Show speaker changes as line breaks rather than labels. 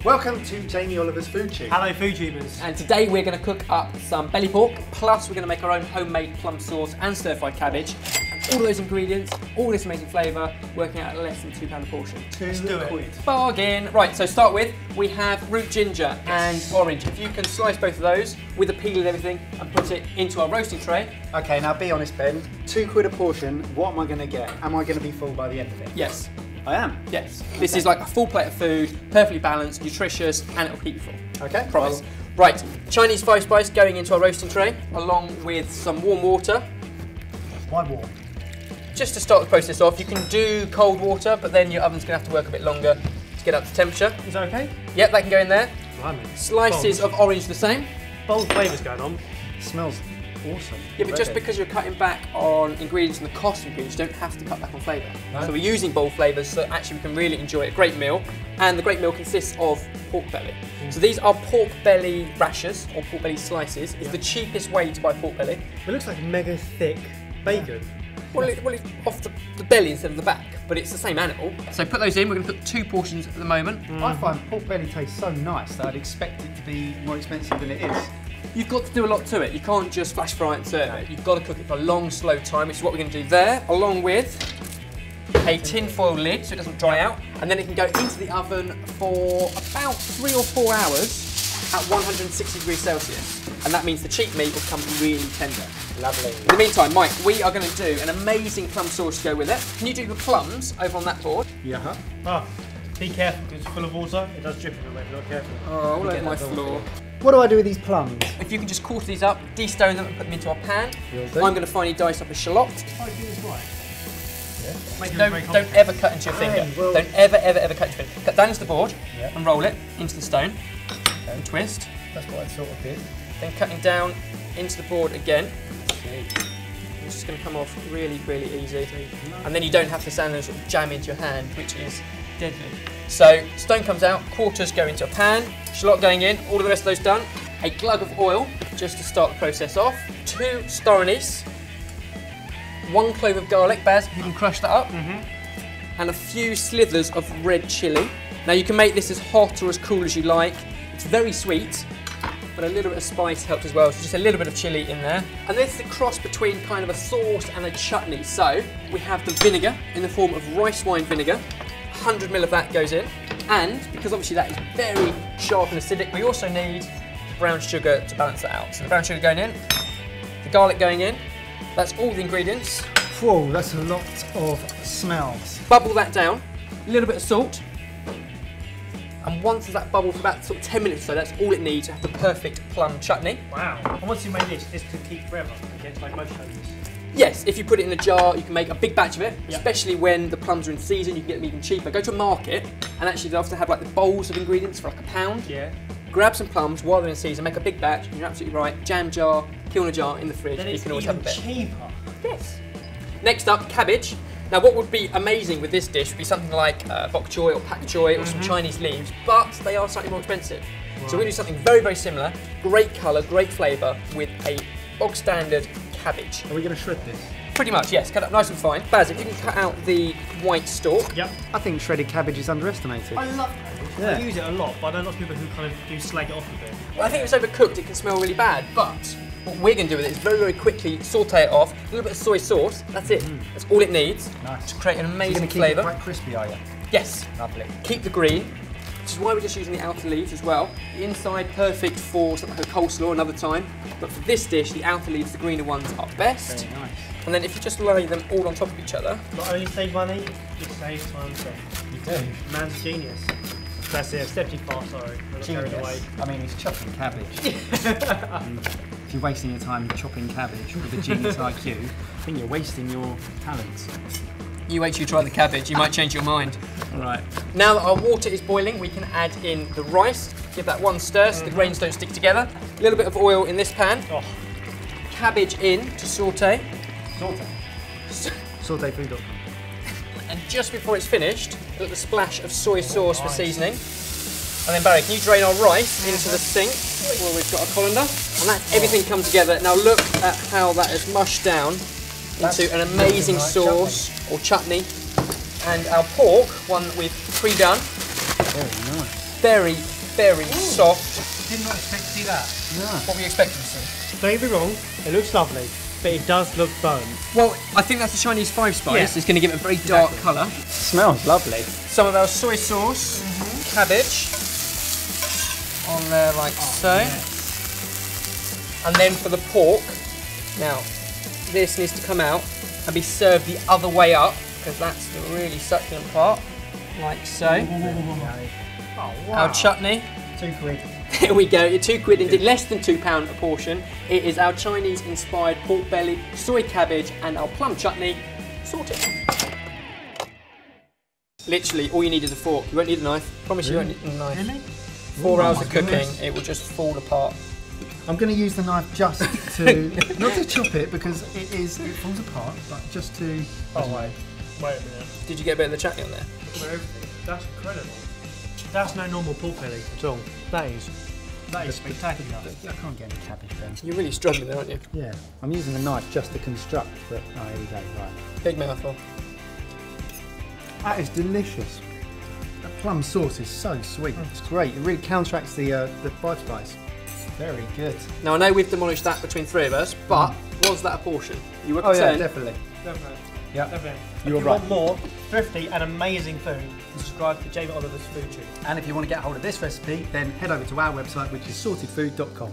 Welcome to Jamie Oliver's Food Tube.
Hello food tubers.
And today we're going to cook up some belly pork, plus we're going to make our own homemade plum sauce and stir-fried cabbage. All those ingredients, all this amazing flavour, working out at less than £2 a portion.
Let's do it.
Bargain! Right, so start with, we have root ginger and orange. If you can slice both of those with the peel and everything and put it into our roasting tray.
Okay, now be honest, Ben. £2 a portion, what am I going to get? Am I going to be full by the end of it?
Yes.
I am?
Yes. This is like a full plate of food, perfectly balanced, nutritious, and it'll keep you full.
Okay.
Promise.
Well,
right, Chinese five spice going into our roasting tray, along with some warm water.
Why warm?
Just to start the process off, you can do cold water, but then your oven's going to have to work a bit longer to get up to temperature.
Is that okay?
Yep, that can go in there.
Blimey.
Slices of orange the same.
Bold flavours going on.
smells awesome.
Yeah, but just
Ready.
because you're cutting back on ingredients and the cost of ingredients, you don't have to cut back on flavour.
No.
So we're using bold flavours so actually we can really enjoy a great meal. And the great meal consists of pork belly. So these are pork belly rashers, or pork belly slices. It's the cheapest way to buy pork belly.
It looks like mega thick bacon.
Well, it's off the belly instead of the back, but it's the same animal. So put those in, we're going to put 2 portions at the moment.
I find pork belly tastes so nice that I'd expect it to be more expensive than it is.
You've got to do a lot to it. You can't just flash fry it and serve it. You've got to cook it for a long, slow time, which is what we're going to do there, along with a tin foil lid so it doesn't dry out. And then it can go into the oven for about 3 or 4 hours at 160 degrees Celsius. And that means the cheap meat will come really tender.
Lovely.
In the meantime, Mike, we are going to do an amazing plum sauce to go with it. Can you do the plums over on that board?
Yeah.
Ah, be careful because it's full of water. It does drip in the way if you're not careful.
Oh, all over my floor.
What do I do with these plums?
If you can just quarter these up, de-stone them and put them into our pan.
Will do.
I'm going to finally dice up a shallot.
Try to do this right. Yeah. Make it very
Don't
complicated.
ever cut into your finger.
well-
Don't ever cut your finger. Cut down into the board
Yeah.
and roll it into the stone. And twist.
That's what I sort of did.
Then cutting down into the board again. It's just going to come off really, really easy. And then you don't have to stand there and sort of jam into your hand, which is deadly. So stone comes out, quarters go into a pan, shallot going in, all of the rest of those done. A glug of oil just to start the process off. 2 star anise. 1 clove of garlic, Baz, if you can crush that up. And a few slithers of red chilli. Now you can make this as hot or as cool as you like. It's very sweet, but a little bit of spice helps as well. So just a little bit of chilli in there. And this is a cross between kind of a sauce and a chutney. So we have the vinegar in the form of rice wine vinegar. 100 ml of that goes in. And because obviously that is very sharp and acidic, we also need brown sugar to balance that out. So the brown sugar going in, the garlic going in. That's all the ingredients.
Whoa, that's a lot of smells.
Bubble that down, a little bit of salt, and once that bubbles for about sort of 10 minutes or so, that's all it needs to have the perfect plum chutney.
Wow. And once you made this, this could keep forever. Okay, like most chutneys.
Yes, if you put it in a jar, you can make a big batch of it, especially when the plums are in season, you can get them even cheaper. Go to a market, and actually they often have like the bowls of ingredients for like £1.
Yeah.
Grab some plums while they're in season, make a big batch, and you're absolutely right. Jam jar, kiln jar in the fridge,
Then
you
it's
can always have a
even
bit.
cheaper.
Yes. Next up, cabbage. Now what would be amazing with this dish would be something like bok choy or pak choy or some Chinese leaves, but they are slightly more expensive. So we're going to do something very, very similar. Great colour, great flavour with a bog standard cabbage.
Are we going to shred this?
Pretty much, yes. Cut up nice and fine. Baz, if you can cut out the white stalk.
Yep.
I think shredded cabbage is underestimated.
I love cabbage.
Yeah.
I use it a lot, but I know lots of people who kind of do slag it off a bit.
Well, I think if it's overcooked, it can smell really bad, but what we're going to do with it is very, very quickly saute it off. A little bit of soy sauce, that's it. That's all it needs
Nice.
to create an
You're
amazing
going to keep
flavour.
it quite crispy, are you?
Yes.
Lovely.
Keep the green, which is why we're just using the outer leaves as well. The inside, perfect for something like a coleslaw another time. But for this dish, the outer leaves, the greener ones, are best.
Very nice.
And then if you just lay them all on top of each other.
Not only save money, it saves time too.
You do.
Man's a genius. That's it, step too far, sorry. I got carried away.
I mean, he's chopping cabbage. If you're wasting your time chopping cabbage with a genius IQ, I think you're wasting your talents.
You wait till you try the cabbage, you might change your mind.
All right.
Now that our water is boiling, we can add in the rice. Give that one stir so the grains don't stick together. A little bit of oil in this pan.
Oh.
Cabbage in to saute.
Saute. Sautefood.com.
And just before it's finished, a little splash of soy sauce for seasoning. And then Barry, can you drain our rice into the sink where we've got our colander? And that's everything come together. Now look at how that has mushed down into an amazing sauce or chutney. And our pork, one that we've pre-done.
Very nice.
very, very soft.
Did not expect to see that.
What were you expecting to see?
Don't get me wrong, it looks lovely, but it does look burnt.
Well, I think that's the Chinese 5 spice.
Yeah.
It's going to give it a very dark colour.
Smells lovely.
Some of our soy sauce, cabbage on there like so. And then for the pork, now this needs to come out and be served the other way up because that's the really succulent part, like so.
Oh, wow.
Our chutney.
£2.
There we go, £2 indeed, less than £2 a portion. It is our Chinese inspired pork belly, soy cabbage and our plum chutney sorted. Literally all you need is a fork, you won't need a knife. Promise you won't need a knife.
Really?
4 hours of cooking, it will just fall apart.
I'm going to use the knife just to, not to chop it because it falls apart, but just to...
Oh wait a minute.
Did you get a bit of the chutney on there?
That's incredible. That's no normal pork belly at all. That is spectacular.
I can't get any cabbage then.
You're really struggling there, aren't you?
Yeah, I'm using the knife just to construct, but oh, here we go, right.
Big mouthful.
That is delicious. That plum sauce is so sweet. It's great. It really counteracts the 5 spice. Very good.
Now I know we've demolished that between 3 of us, but was that a portion? You were
Oh yeah,
concerned?
definitely.
Definitely.
Yeah.
Definitely.
You were
if you
right.
want more thrifty and amazing food, subscribe to Jamie Oliver's Food Tube.
And if you want to get hold of this recipe, then head over to our website, which is sortedfood.com.